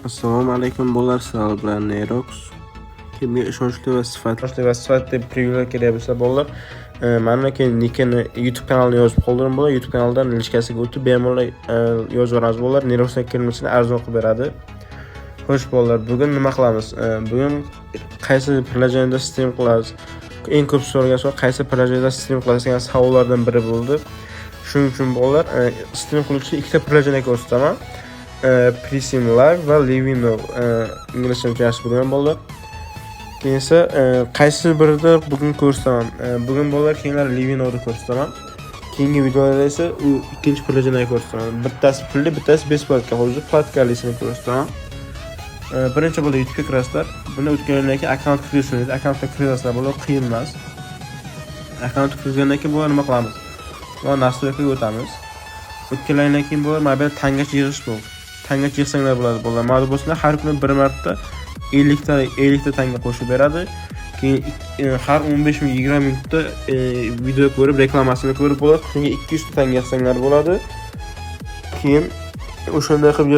Assalomu alaykum bolalar, sizlar bilan Nerox. Kimga ishonchli va sifatli prevyular kerak bo'lsa bolalar, mana keyin nickini YouTube kanaliga yozib qoldiring bolalar. YouTube kanalidan lishkasiga o'tib bemalol yozib yuboramiz bolalar. Neroxga kirmasini arzon qilib beradi. Xo'sh bolalar, bugun nima qilamiz? Bugun qaysi prilojeniyada stream qilamiz? Eng ko'p so'ralgan savol qaysi prilojeniyada stream qilasiz degan savollardan biri bo'ldi. Shuning uchun bolalar, stream qiluvchi ikkita prilojeniya ko'rsataman. Presim Live va Living Now inglizcha yaxshi bilgan bolalar. Keyin esa qaysi birida bugun ko'rsataman. Bugun bolalar keyinlar Living Now'ni ko'rsataman. Keyingi videolarda esa u ikkinchi prilojeniya ko'rsataman. Bittasi pulli, bittasi besplatga hozir platkalikni ko'rsataman. Birinchi bo'lib YouTube'ga kirasizlar. Buni o'tgandan keyin akkaunt kirishingiz, akkauntga kirasizlar bolalar, qiyin emas. Akkaunt kirgandan keyin bolalar nima qilamiz? Mana nastroykaga o'tamiz. O'tgandan keyin bolalar mobil tangacha yig'ish bu. Tangacha yig'sanglar bo'ladi bolalar. Ma'lum bo'lsinlar, har kuni bir marta 50 ta tanga qo'shib beradi. Keyin har 15 ming 20 minutda video ko'rib, reklamasini ko'rib bo'ladi. Kuniga 200 ta tanga yig'sanglar bo'ladi. Keyin o'shanday qilib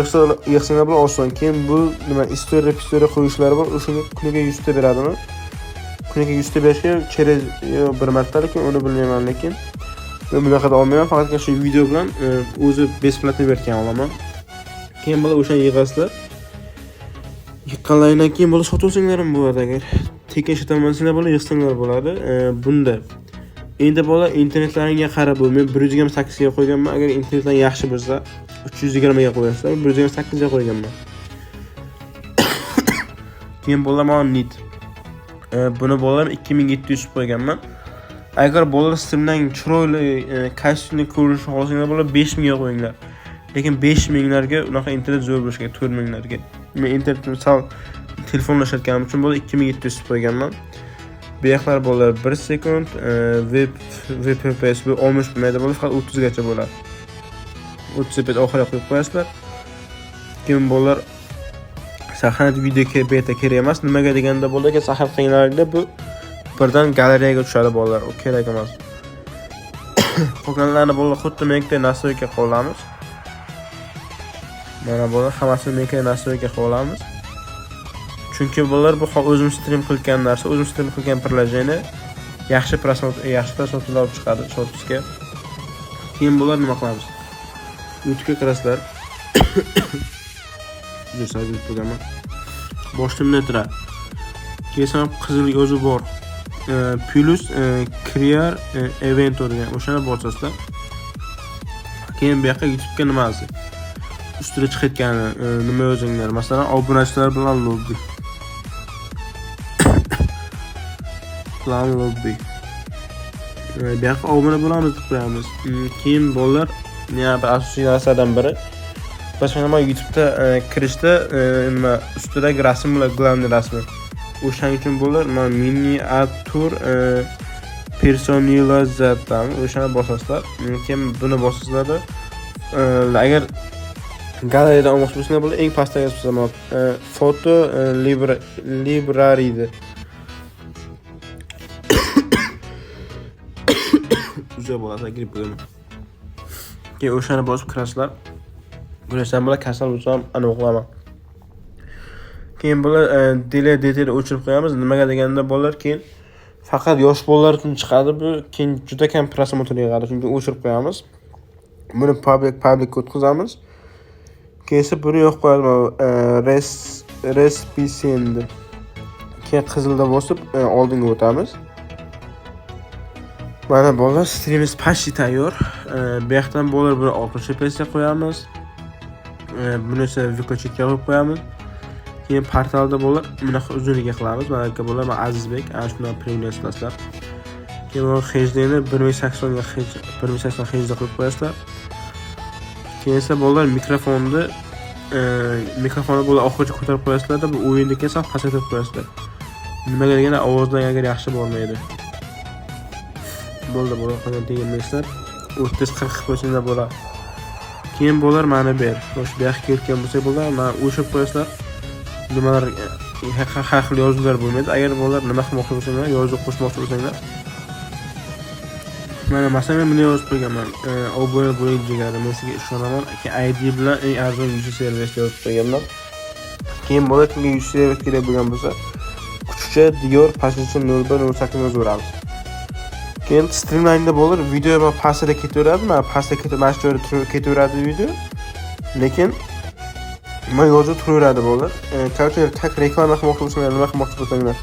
yig'sanglar bo'ladi oson. Keyin bu nima istoriya qo'yishlari bor. O'shanga kuniga 100 ta beradimi? Kuniga 100 ta berishga kerak bir martalik, uni bilmayman, lekin men bunaqa olmayman, faqat shu video bilan o'zi besplatni bergan olaman. Keyin bo'la o'sha yig'asizlar. Yiqqanlardan keyin bo'la sotuvsinglar ham bo'ladi, agar tekin ishlatolmasanglar bo'la yig'sanglar bo'ladi. Bunda endi bo'la internetlaringga qarab, men 128 ga qo'yganman. Agar internetlar yaxshi bo'lsa 320 ga qo'yasizlar, 128 ga qo'yganman. Keyin bo'la mana nit. Buni bo'la 2700 qo'yganman. Agar bolalar streamdan chiroyli kayfni ko'rishni xohlasanglar bo'la 5000 ga qo'yinglar. Lekin 5000 larga unaqa internet zo'r bo'lishi kerak, 4000 larga. Men internetni misol telefonlashayotganim uchun bo'la 2700 qo'yganman. Bu yoqlar bolalar 1 sekund, VPS bu 60 mayda bo'ladi, faqat 30 gacha bo'ladi. 30 fps oxiriga qo'yib qo'yasizlar. Keyin bolalar sahna videoga beta kerak emas. Nimaga deganda bolalarga sahar qilinglarida bu birdan galereyaga tushadi bolalar, u kerak emas. Qolganlarni bolalar xuddi menga nastroyka qilamiz. Mana bolalar hammasini menga nastroyka qilamiz. Chunki bolalar bu o'zim stream qilgan narsa, o'zim stream qilgan prilojeniya yaxshi prosentlar olib chiqadi shortsga. Keyin bolalar nima qilamiz? YouTube'ga kirasizlar. Juda programma. Boshimda turadi. Keyin qizil yozuv bor. Plus create event degan o'shani bosasizlar. Keyin bu yoqqa YouTube'ga nimasi ustida chiqayotgani nima yozinglar. Masalan, obunachilar bilan lobby. Bu yoqqa obuna bo'lamiz deb qo'yamiz. Keyin bolalar nima asosiy narsadan biri. Biz mana YouTube'da kirishda nima ustidagi rasm bilan glavniy rasmi. O'shaning uchun bolalar mana miniatyur personalizatsiya o'shani bosasizlar. Keyin buni bosasizlar. Agar galereyada olmoqchi bo'lsangiz bo'lar, eng pastdagi yozib foto library edi. Uzun bo'ladi, girib qo'yaman. Keyin o'shani bosib kirasizlar. Bulardan bo'lar kasal bo'lsa ham aniqlaman. Keyin bo'lar delay detail o'chirib qo'yamiz. Nimaga deganda bolalar keyin faqat yosh bolalar uchun chiqadi bu. Keyin juda kam prosmotr yig'adi, chunki o'chirib qo'yamiz. Buni public o'tkazamiz. Keyin esa buni yo'q qo'yamiz. Recipientni. Keyin qizilda bosib oldinga o'tamiz. Mana bolalar streamimiz почти tayyor. Bu yoqdan bolalar buni 60 fps ga qo'yamiz. Buni esa vyuklatga qo'yib qo'yamiz. Keyin portalda bolalar bunaqa uzunligiga qilamiz. Mana aka bolalar, men Azizbek, ana shunday premium istasizlar. Keyin HD'ni 1080 ga 1080 HD qilib qo'yasizlar. Keyin esa bolalar mikrofonni bolalar oxiriga ko'tarib qo'yasizlar, bu o'yinda kelsa pasaytirib qo'yasizlar. Nimaga deganda ovozdan agar yaxshi bo'lmaydi. Bo'ldi bolalar, qanday deganlaysizlar? 30-40 qo'ysangiz bo'ladi. Keyin bolalar mana ber. Xo'sh, bu yoqqa kelgan bo'lsa bolalar, mana o'shib qo'yasizlar. Nimalar har xil yozuvlar bo'lmaydi. Agar bolalar nima qilmoqchi bo'lsanglar, yozuv qo'shmoqchi bo'lsanglar, mana masalan men buni yozib qo'yganman. Obuna bo'ling deganlar, men sizga ishonaman. ID bilan eng arzon user servis yozib qo'yganman. Keyin bo'ladi kimga 100 servis kerak bo'lgan bo'lsa, kuchcha Dior pastgacha 0108 yozaveramiz. Keyin streamline'da bo'ladi, video va pastda ketaveradi, mana pastda ketib, mana shu joyda ketaveradi video. Lekin nima yozib turaveradi bo'ladi. Korоче, tak reklama qilmoqchi bo'lsanglar, nima qilmoqchi bo'lsanglar,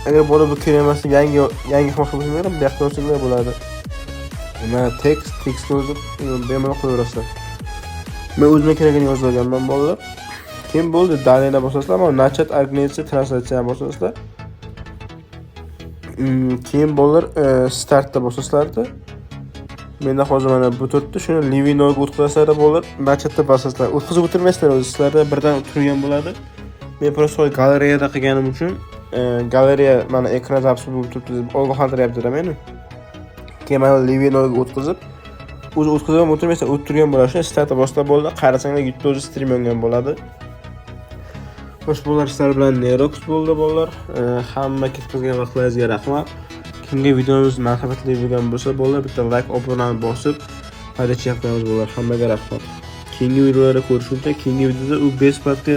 agar bo'lib bu kerak emas, yangi qilmoqchi bo'lsanglar, bu yoqda yozsanglar bo'ladi. Mana tekst yozib bemalol qo'yaverasizlar. Men o'zimga kerakini yozib olganman bolalar. Keyin bo'ldi, dalena bosasizlar, mana начать organizatsiya translyatsiya bosasizlar. Keyin bolalar startda bosasizlar-da. Menda hozir mana bu turibdi, shuni Livinoga o'tkazasizlar bolalar, начатda bosasizlar. O'tkazib o'tirmaysizlar, o'zingizlarda birdan turgan bo'ladi. Men просто galereyada qilganim uchun galereya mana ekran zapis bo'lib turibdi deb ogohlantiryapti-da meni. Keyin mana Livinoga o'tkazib, o'zi o'tkazib o'tirmaysa o'tirgan bo'ladi. Shuni startda boshlab bo'ldi, qarasanglar YouTube o'zi stream yongan bo'ladi. Xo'sh, bolalar, sizlar bilan Nerox bo'ldi bolalar. Hamma ketkazgan vaqtlaringizga rahmat. Kimga videomiz marhamatli bo'lgan bo'lsa, bolalar bitta like, obunani bosib, paydachilik qilamiz bolalar. Hammaga rahmat. Keyingi videolarda ko'rishguncha, keyingi videoda u best partga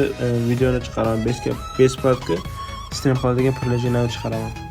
videoni chiqaraman. Best partga stream qiladigan privilegiyani chiqaraman.